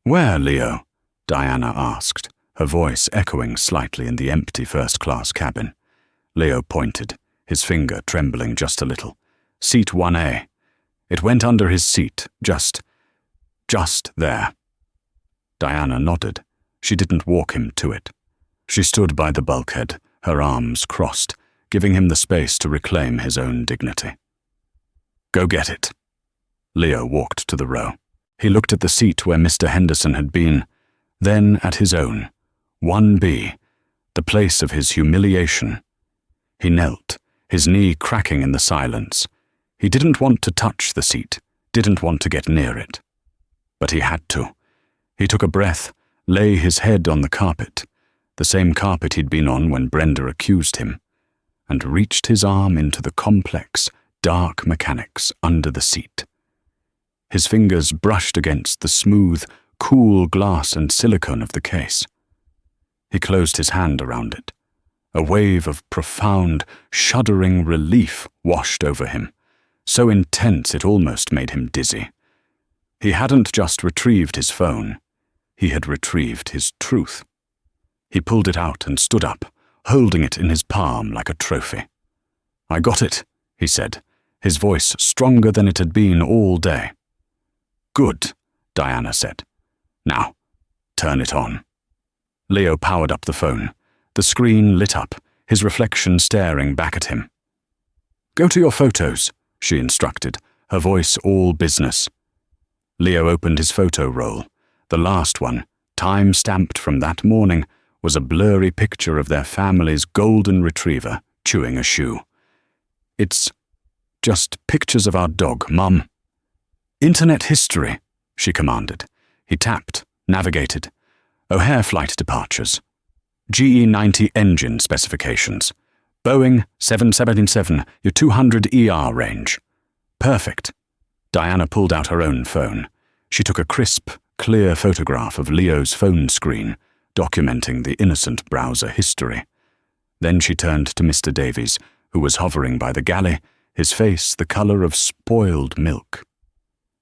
"Where, Leo?" Diana asked, her voice echoing slightly in the empty first-class cabin. Leo pointed, his finger trembling just a little. "Seat 1A. It went under his seat, just there." Diana nodded. She didn't walk him to it. She stood by the bulkhead, her arms crossed, giving him the space to reclaim his own dignity. "Go get it." Leo walked to the row. He looked at the seat where Mr. Henderson had been, then at his own, 1B, the place of his humiliation. He knelt, his knee cracking in the silence. He didn't want to touch the seat, didn't want to get near it. But he had to. He took a breath, lay his head on the carpet, the same carpet he'd been on when Brenda accused him, and reached his arm into the complex, dark mechanics under the seat. His fingers brushed against the smooth, cool glass and silicone of the case. He closed his hand around it. A wave of profound, shuddering relief washed over him, so intense it almost made him dizzy. He hadn't just retrieved his phone. He had retrieved his truth. He pulled it out and stood up, holding it in his palm like a trophy. "I got it," he said, his voice stronger than it had been all day. "Good," Diana said. "Now, turn it on." Leo powered up the phone. The screen lit up, his reflection staring back at him. "Go to your photos," she instructed, her voice all business. Leo opened his photo roll. The last one, time-stamped from that morning, was a blurry picture of their family's golden retriever chewing a shoe. "It's just pictures of our dog, Mum." "Internet history," she commanded. He tapped, navigated. "O'Hare flight departures. GE90 engine specifications. Boeing 777, your 200 ER range." "Perfect." Diana pulled out her own phone. She took a crisp, clear photograph of Leo's phone screen, documenting the innocent browser history. Then she turned to Mr. Davies, who was hovering by the galley, his face the color of spoiled milk.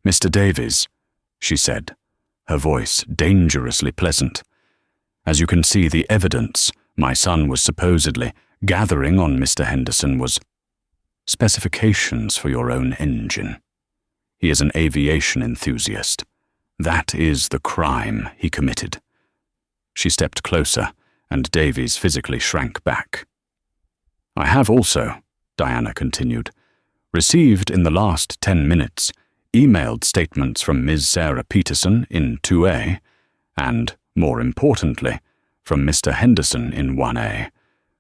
"Mr. Davies," she said, her voice dangerously pleasant. "As you can see, the evidence my son was supposedly gathering on Mr. Henderson was specifications for your own engine. He is an aviation enthusiast. That is the crime he committed." She stepped closer, and Davies physically shrank back. "I have also," Diana continued, "received in the last 10 minutes emailed statements from Ms. Sarah Peterson in 2A, and, more importantly, from Mr. Henderson in 1A,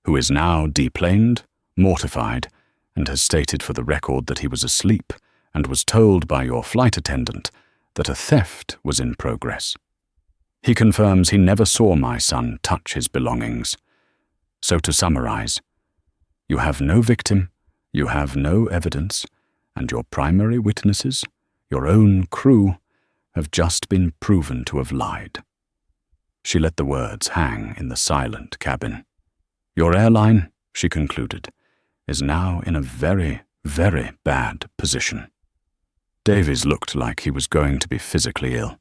who is now deplaned, mortified, and has stated for the record that he was asleep and was told by your flight attendant that a theft was in progress. He confirms he never saw my son touch his belongings. So to summarize, you have no victim, you have no evidence, and your primary witnesses, your own crew, have just been proven to have lied. She let the words hang in the silent cabin. Your airline, she concluded, is now in a very, very bad position. Davies looked like he was going to be physically ill.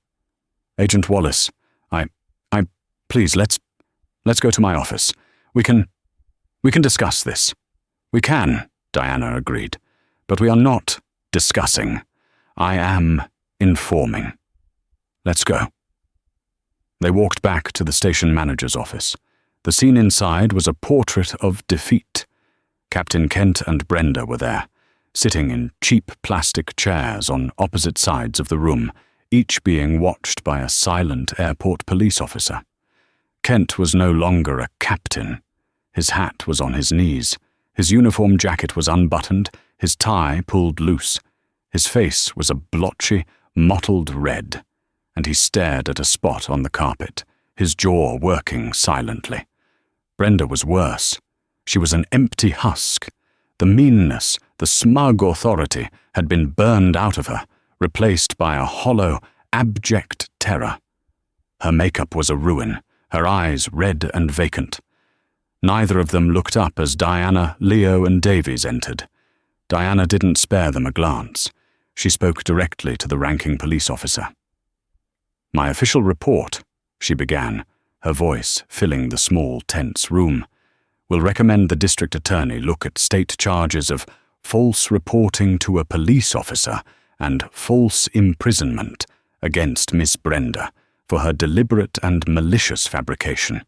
Agent Wallace, please, let's go to my office. We can discuss this. We can, Diana agreed, but we are not discussing. I am informing. Let's go. They walked back to the station manager's office. The scene inside was a portrait of defeat. Captain Kent and Brenda were there, sitting in cheap plastic chairs on opposite sides of the room, each being watched by a silent airport police officer. Kent was no longer a captain. His hat was on his knees. His uniform jacket was unbuttoned, his tie pulled loose. His face was a blotchy, mottled red, and he stared at a spot on the carpet, his jaw working silently. Brenda was worse. She was an empty husk. The meanness, the smug authority had been burned out of her, replaced by a hollow, abject terror. Her makeup was a ruin, her eyes red and vacant. Neither of them looked up as Diana, Leo, and Davies entered. Diana didn't spare them a glance. She spoke directly to the ranking police officer. My official report, she began, her voice filling the small, tense room, will recommend the district attorney look at state charges of false reporting to a police officer and false imprisonment against Miss Brenda for her deliberate and malicious fabrication.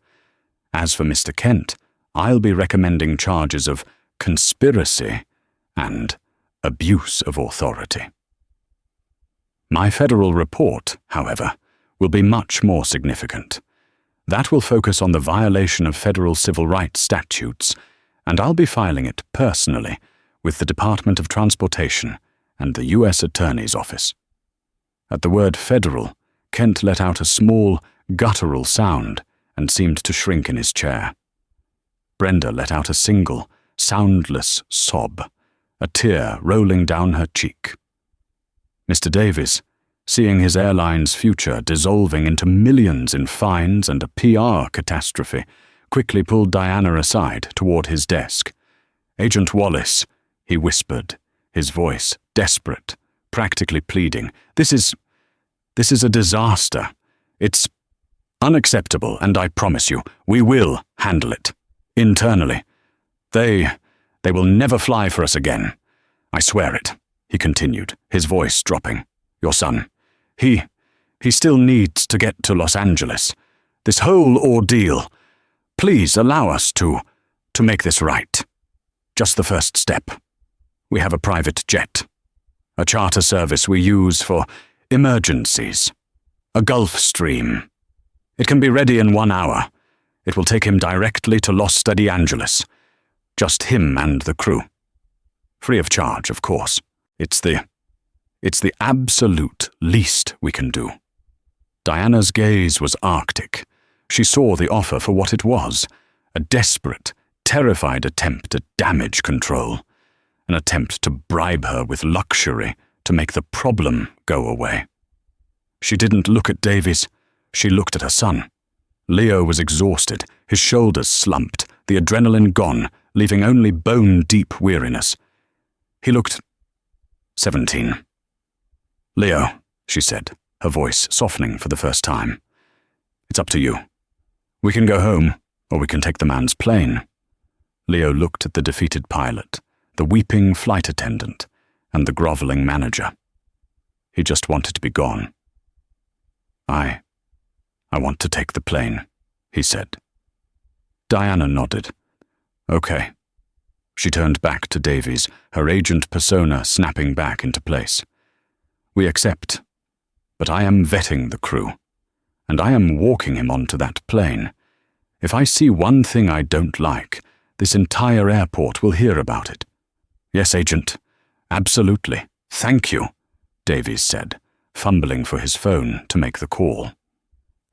As for Mr. Kent, I'll be recommending charges of conspiracy and abuse of authority. My federal report, however, will be much more significant. That will focus on the violation of federal civil rights statutes, and I'll be filing it personally with the Department of Transportation and the U.S. Attorney's Office. At the word federal, Kent let out a small, guttural sound and seemed to shrink in his chair. Brenda let out a single, soundless sob, a tear rolling down her cheek. Mr. Davies, seeing his airline's future dissolving into millions in fines and a PR catastrophe, quickly pulled Diana aside toward his desk. Agent Wallace, he whispered, his voice desperate, practically pleading, This is a disaster. It's unacceptable, and I promise you, we will handle it. Internally. They will never fly for us again. I swear it, he continued, his voice dropping. Your son, he still needs to get to Los Angeles. This whole ordeal. Please allow us to make this right. Just the first step. We have a private jet. A charter service we use for emergencies. A Gulfstream. It can be ready in 1 hour. It will take him directly to Los Angeles. Just him and the crew. Free of charge, of course. It's the absolute least we can do. Diana's gaze was arctic. She saw the offer for what it was, a desperate, terrified attempt at damage control, an attempt to bribe her with luxury to make the problem go away. She didn't look at Davies, she looked at her son. Leo was exhausted, his shoulders slumped, the adrenaline gone, leaving only bone-deep weariness. He looked 17. Leo, she said, her voice softening for the first time. It's up to you. We can go home, or we can take the man's plane. Leo looked at the defeated pilot, the weeping flight attendant, and the groveling manager. He just wanted to be gone. I want to take the plane, he said. Diana nodded. Okay. She turned back to Davies, her agent persona snapping back into place. We accept, but I am vetting the crew, and I am walking him onto that plane. If I see one thing I don't like, this entire airport will hear about it." "Yes, Agent. Absolutely. Thank you," Davies said, fumbling for his phone to make the call.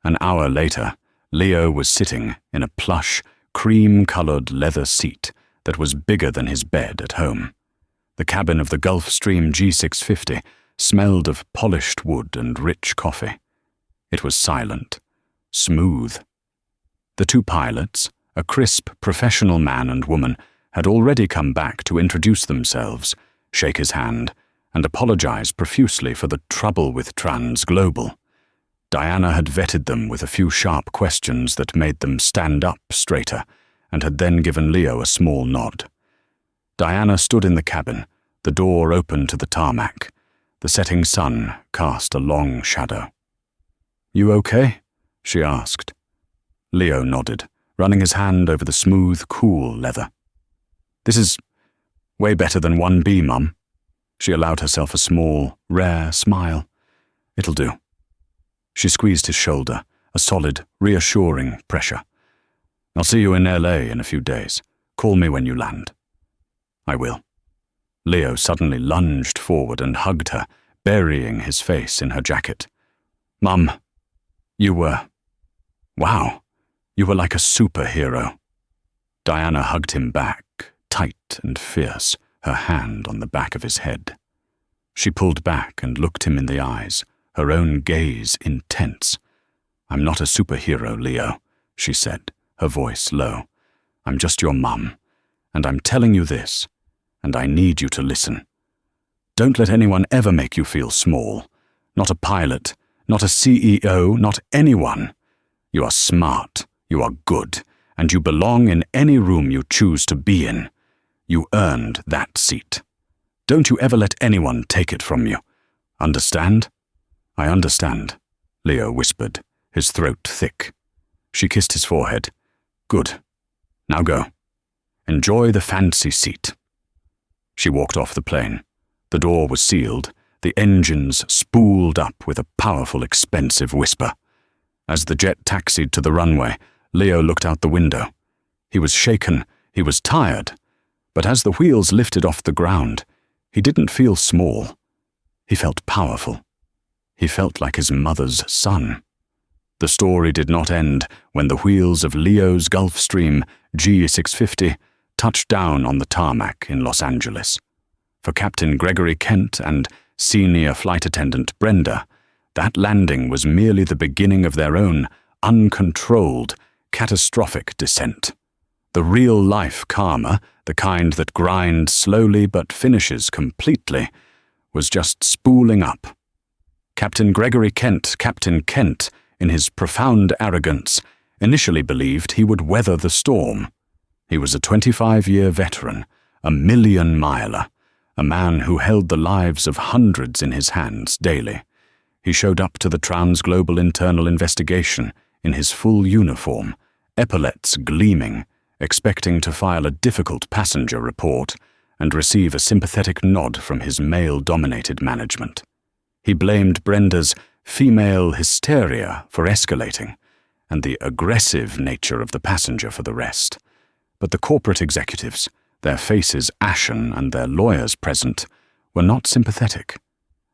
An hour later, Leo was sitting in a plush, cream-colored leather seat that was bigger than his bed at home. The cabin of the Gulfstream G650 smelled of polished wood and rich coffee. It was silent, smooth. The two pilots, a crisp, professional man and woman, had already come back to introduce themselves, shake his hand, and apologize profusely for the trouble with Transglobal. Diana had vetted them with a few sharp questions that made them stand up straighter, and had then given Leo a small nod. Diana stood in the cabin, the door open to the tarmac. The setting sun cast a long shadow. "You okay?" she asked. Leo nodded, running his hand over the smooth, cool leather. "This is way better than 1B, Mum." She allowed herself a small, rare smile. "It'll do." She squeezed his shoulder, a solid, reassuring pressure. "I'll see you in LA in a few days. Call me when you land." "I will." Leo suddenly lunged forward and hugged her, burying his face in her jacket. "Mum, you were... wow, you were like a superhero." Diana hugged him back, tight and fierce, her hand on the back of his head. She pulled back and looked him in the eyes, her own gaze intense. "I'm not a superhero, Leo," she said, her voice low. "I'm just your mum, and I'm telling you this, and I need you to listen. Don't let anyone ever make you feel small. Not a pilot, not a CEO, not anyone. You are smart, you are good, and you belong in any room you choose to be in. You earned that seat. Don't you ever let anyone take it from you. Understand?" "I understand," Leo whispered, his throat thick. She kissed his forehead. "Good. Now go. Enjoy the fancy seat." She walked off the plane. The door was sealed, the engines spooled up with a powerful, expensive whisper. As the jet taxied to the runway, Leo looked out the window. He was shaken, he was tired, but as the wheels lifted off the ground, he didn't feel small. He felt powerful. He felt like his mother's son. The story did not end when the wheels of Leo's Gulfstream G650 touched down on the tarmac in Los Angeles. For Captain Gregory Kent and Senior Flight Attendant Brenda, that landing was merely the beginning of their own uncontrolled, catastrophic descent. The real-life karma, the kind that grinds slowly but finishes completely, was just spooling up. Captain Gregory Kent, Captain Kent, in his profound arrogance, initially believed he would weather the storm. He was a 25-year veteran, a million-miler, a man who held the lives of hundreds in his hands daily. He showed up to the Transglobal internal investigation in his full uniform, epaulets gleaming, expecting to file a difficult passenger report and receive a sympathetic nod from his male-dominated management. He blamed Brenda's female hysteria for escalating, and the aggressive nature of the passenger for the rest. But the corporate executives, their faces ashen and their lawyers present, were not sympathetic.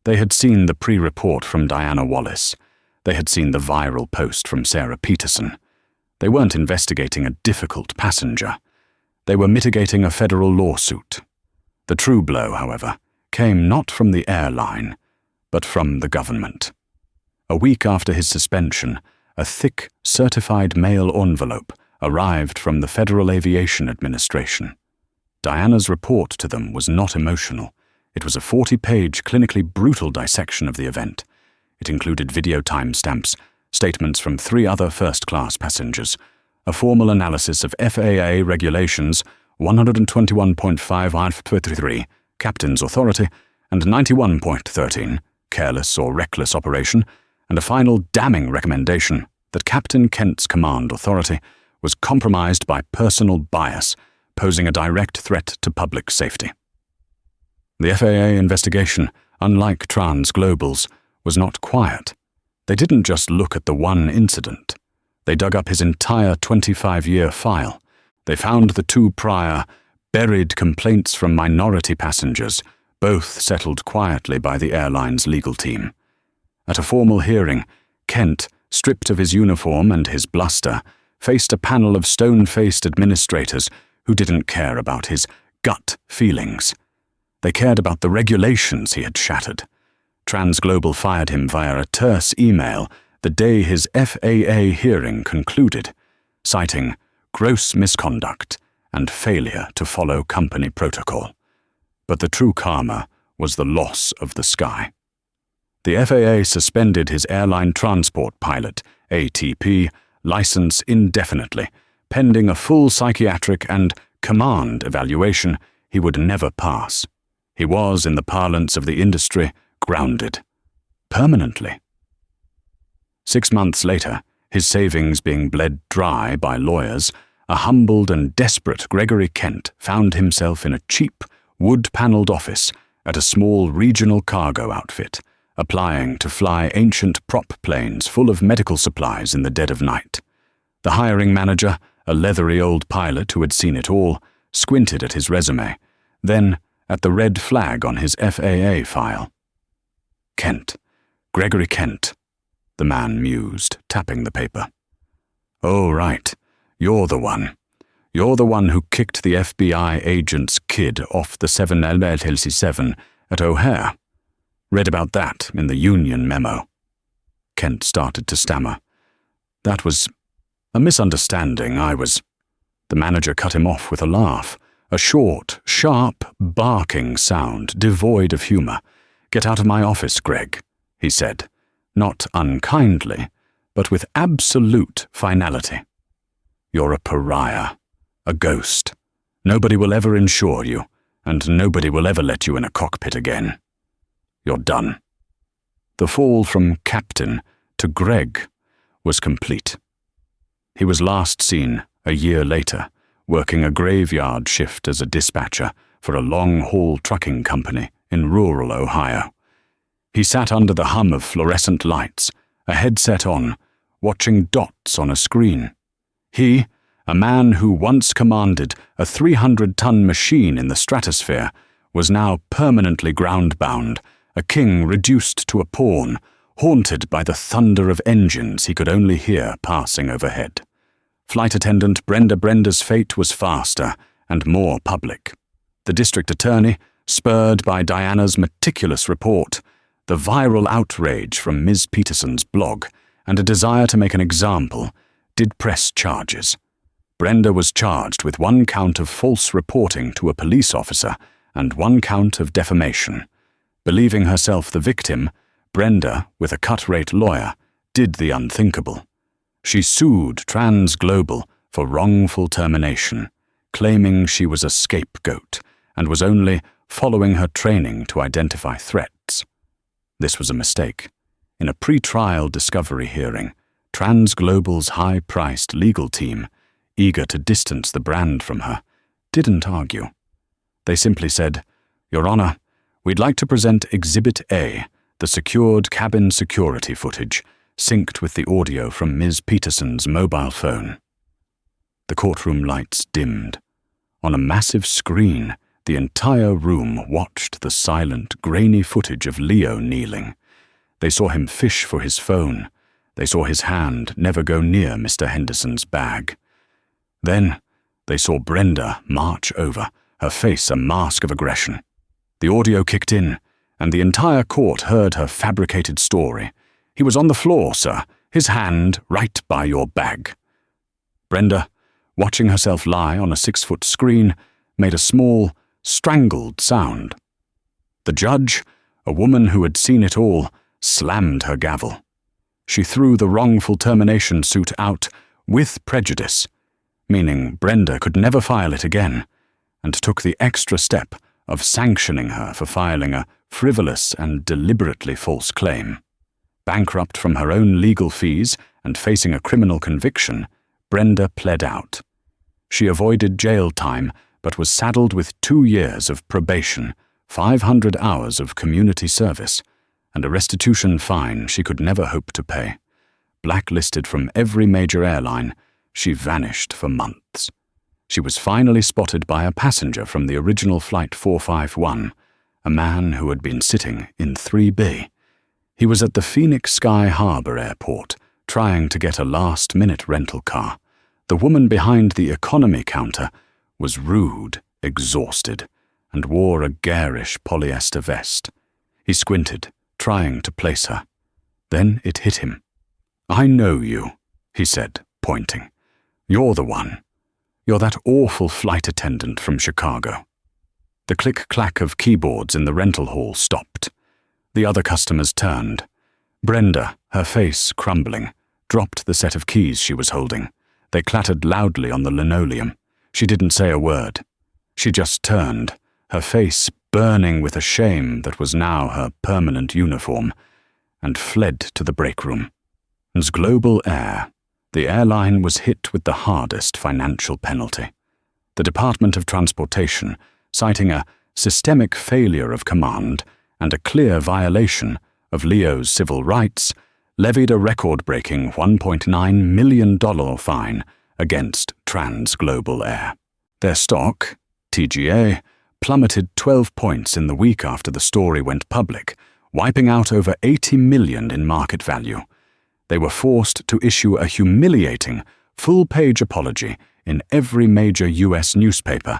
They had seen the pre-report from Diana Wallace. They had seen the viral post from Sarah Peterson. They weren't investigating a difficult passenger. They were mitigating a federal lawsuit. The true blow, however, came not from the airline, but from the government. A week after his suspension, a thick, certified mail envelope arrived from the Federal Aviation Administration. Diana's report to them was not emotional. It was a 40-page, clinically brutal dissection of the event. It included video timestamps, statements from 3 other first-class passengers, a formal analysis of FAA Regulations 121.5 Captain's Authority, and 91.13, Careless or Reckless Operation, and a final damning recommendation that Captain Kent's command authority was compromised by personal bias, posing a direct threat to public safety. The FAA investigation, unlike Transglobal's, was not quiet. They didn't just look at the one incident. They dug up his entire 25-year file. They found the 2 prior, buried complaints from minority passengers, both settled quietly by the airline's legal team. At a formal hearing, Kent, stripped of his uniform and his bluster, faced a panel of stone-faced administrators who didn't care about his gut feelings. They cared about the regulations he had shattered. Transglobal fired him via a terse email the day his FAA hearing concluded, citing gross misconduct and failure to follow company protocol. But the true karma was the loss of the sky. The FAA suspended his airline transport pilot, ATP, license indefinitely, pending a full psychiatric and command evaluation he would never pass. He was, in the parlance of the industry, grounded. Permanently. 6 months later, his savings being bled dry by lawyers, a humbled and desperate Gregory Kent found himself in a cheap, wood-paneled office at a small regional cargo outfit, applying to fly ancient prop planes full of medical supplies in the dead of night. The hiring manager, a leathery old pilot who had seen it all, squinted at his resume, then at the red flag on his FAA file. Kent. Gregory Kent, the man mused, tapping the paper. Oh, right. You're the one. You're the one who kicked the FBI agent's kid off the 7LLC7 at O'Hare. Read about that in the union memo. Kent started to stammer. That was a misunderstanding. The manager cut him off with a laugh, a short, sharp, barking sound devoid of humor. Get out of my office, Greg, he said, not unkindly, but with absolute finality. You're a pariah, a ghost. Nobody will ever insure you, and nobody will ever let you in a cockpit again. You're done. The fall from Captain to Greg was complete. He was last seen, a year later, working a graveyard shift as a dispatcher for a long-haul trucking company in rural Ohio. He sat under the hum of fluorescent lights, a headset on, watching dots on a screen. He, a man who once commanded a 300-ton machine in the stratosphere, was now permanently ground-bound, a king reduced to a pawn, haunted by the thunder of engines he could only hear passing overhead. Flight attendant Brenda's fate was faster and more public. The district attorney, spurred by Diana's meticulous report, the viral outrage from Ms. Peterson's blog, and a desire to make an example, did press charges. Brenda was charged with 1 count of false reporting to a police officer and 1 count of defamation. Believing herself the victim, Brenda, with a cut-rate lawyer, did the unthinkable. She sued Transglobal for wrongful termination, claiming she was a scapegoat and was only following her training to identify threats. This was a mistake. In a pre-trial discovery hearing, Transglobal's high-priced legal team, eager to distance the brand from her, didn't argue. They simply said, "Your Honor, we'd like to present Exhibit A, the secured cabin security footage, synced with the audio from Ms. Peterson's mobile phone." The courtroom lights dimmed. On a massive screen, the entire room watched the silent, grainy footage of Leo kneeling. They saw him fish for his phone. They saw his hand never go near Mr. Henderson's bag. Then they saw Brenda march over, her face a mask of aggression. The audio kicked in, and the entire court heard her fabricated story. "He was on the floor, sir, his hand right by your bag." Brenda, watching herself lie on a 6-foot screen, made a small, strangled sound. The judge, a woman who had seen it all, slammed her gavel. She threw the wrongful termination suit out with prejudice, meaning Brenda could never file it again, and took the extra step of sanctioning her for filing a frivolous and deliberately false claim. Bankrupt from her own legal fees and facing a criminal conviction, Brenda pled out. She avoided jail time but was saddled with 2 years of probation, 500 hours of community service, and a restitution fine she could never hope to pay. blacklisted from every major airline, she vanished for months. She was finally spotted by a passenger from the original Flight 451, a man who had been sitting in 3B. He was at the Phoenix Sky Harbor Airport, trying to get a last-minute rental car. The woman behind the economy counter was rude, exhausted, and wore a garish polyester vest. He squinted, trying to place her. Then it hit him. "I know you," he said, pointing. "You're the one. You're that awful flight attendant from Chicago." The click-clack of keyboards in the rental hall stopped. The other customers turned. Brenda, her face crumbling, dropped the set of keys she was holding. They clattered loudly on the linoleum. She didn't say a word. She just turned, her face burning with a shame that was now her permanent uniform, and fled to the break room. As Global Air, the airline was hit with the hardest financial penalty. The Department of Transportation, citing a systemic failure of command and a clear violation of Leo's civil rights, levied a record-breaking $1.9 million fine against Global Air. Their stock, TGA, plummeted 12 points in the week after the story went public, wiping out over $80 million in market value. They were forced to issue a humiliating, full-page apology in every major U.S. newspaper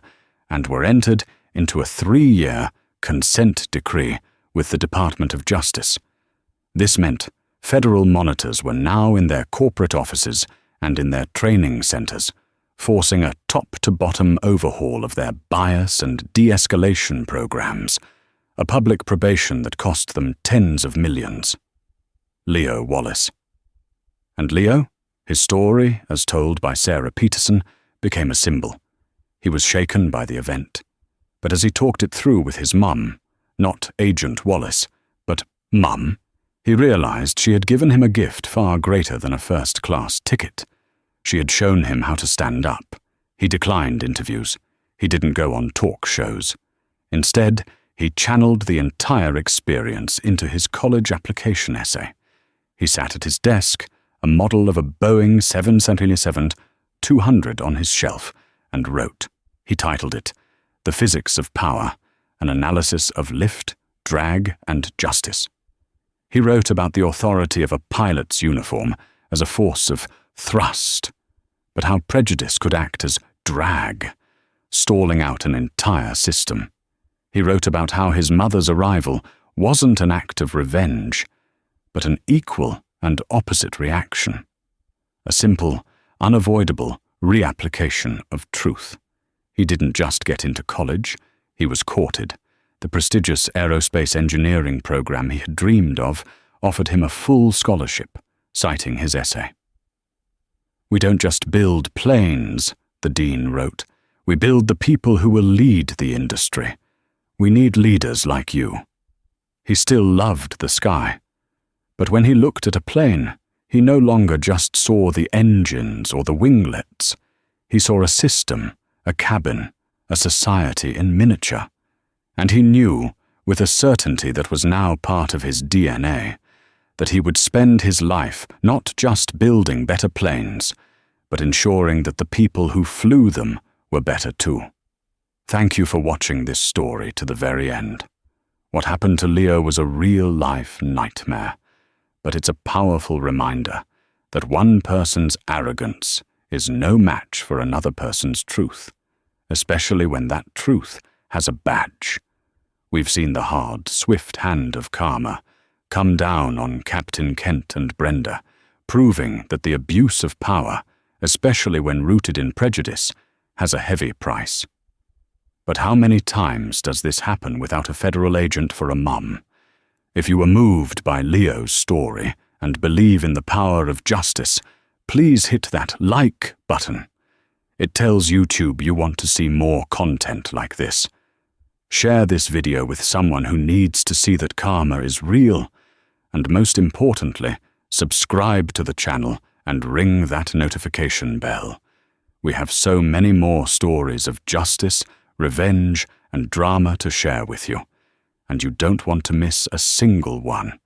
and were entered into a 3-year consent decree with the Department of Justice. This meant federal monitors were now in their corporate offices and in their training centers, forcing a top-to-bottom overhaul of their bias and de-escalation programs, a public probation that cost them tens of millions. Leo Wallace. And Leo, his story, as told by Sarah Peterson, became a symbol. He was shaken by the event. But as he talked it through with his mum, not Agent Wallace, but Mum, he realized she had given him a gift far greater than a first-class ticket. She had shown him how to stand up. He declined interviews. He didn't go on talk shows. Instead, he channeled the entire experience into his college application essay. He sat at his desk, a model of a Boeing 777-200 on his shelf, and wrote. He titled it, "The Physics of Power, an Analysis of Lift, Drag, and Justice." He wrote about the authority of a pilot's uniform as a force of thrust, but how prejudice could act as drag, stalling out an entire system. He wrote about how his mother's arrival wasn't an act of revenge, but an equal and opposite reaction, a simple, unavoidable reapplication of truth. He didn't just get into college, he was courted. The prestigious aerospace engineering program he had dreamed of offered him a full scholarship, citing his essay. "We don't just build planes," the dean wrote. "We build the people who will lead the industry. We need leaders like you." He still loved the sky. But when he looked at a plane, he no longer just saw the engines or the winglets. He saw a system, a cabin, a society in miniature. And he knew, with a certainty that was now part of his DNA, that he would spend his life not just building better planes, but ensuring that the people who flew them were better too. Thank you for watching this story to the very end. What happened to Leo was a real-life nightmare, but it's a powerful reminder that one person's arrogance is no match for another person's truth, especially when that truth has a badge. We've seen the hard, swift hand of karma come down on Captain Kent and Brenda, proving that the abuse of power, especially when rooted in prejudice, has a heavy price. But how many times does this happen without a federal agent for a mum? If you were moved by Leo's story and believe in the power of justice, please hit that like button. It tells YouTube you want to see more content like this. Share this video with someone who needs to see that karma is real, and most importantly, subscribe to the channel and ring that notification bell. We have so many more stories of justice, revenge, and drama to share with you, and you don't want to miss a single one.